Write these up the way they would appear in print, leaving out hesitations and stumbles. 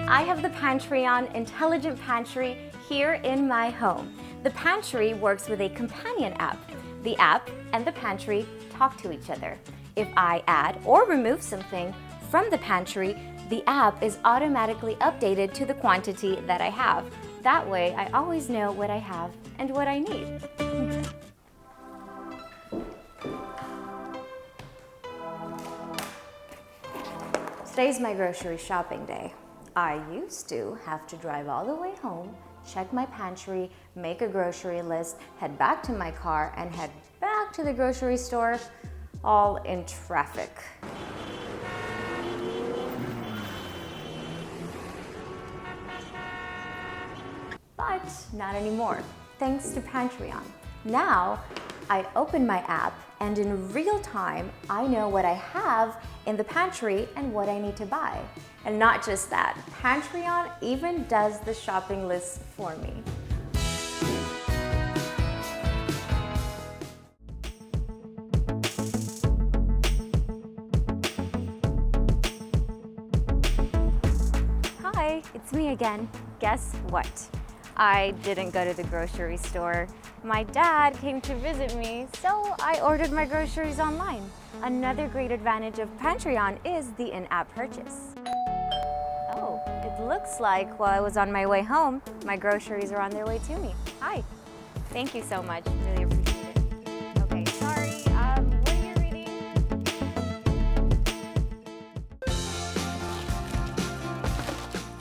I have the PantryOn Intelligent Pantry here in my home. The pantry works with a companion app. The app and the pantry talk to each other. If I add or remove something from the pantry, the app is automatically updated to the quantity that I have. That way, I always know what I have and what I need. Today's my grocery shopping day. I used to have to drive all the way home, check my pantry, make a grocery list, head back to my car, and head back to the grocery store, all in traffic. But not anymore, thanks to PantryOn. Now, I open my app and in real time, I know what I have in the pantry and what I need to buy. And not just that, PantryOn even does the shopping list for me. Hi, it's me again. Guess what? I didn't go to the grocery store. My dad came to visit me, so I ordered my groceries online. Another great advantage of PantryOn is the in-app purchase. Oh, it looks like while I was on my way home, my groceries are on their way to me. Hi. Thank you so much. Really appreciate it. Okay, sorry. What are you reading?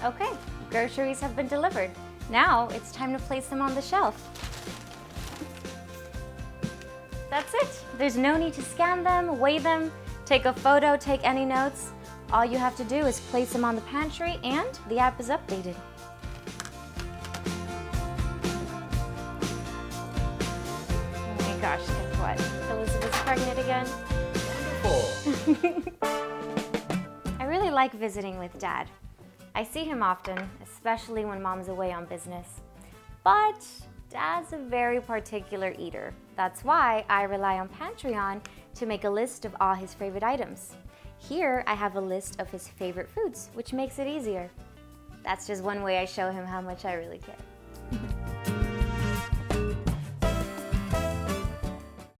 Okay, groceries have been delivered. Now it's time to place them on the shelf. That's it. There's no need to scan them, weigh them, take a photo, take any notes. All you have to do is place them on the pantry and the app is updated. Oh my gosh, guess what? Elizabeth's pregnant again. I really like visiting with Dad. I see him often, especially when Mom's away on business. But Dad's a very particular eater. That's why I rely on PantryOn to make a list of all his favorite items. Here I have a list of his favorite foods, which makes it easier. That's just one way I show him how much I really care.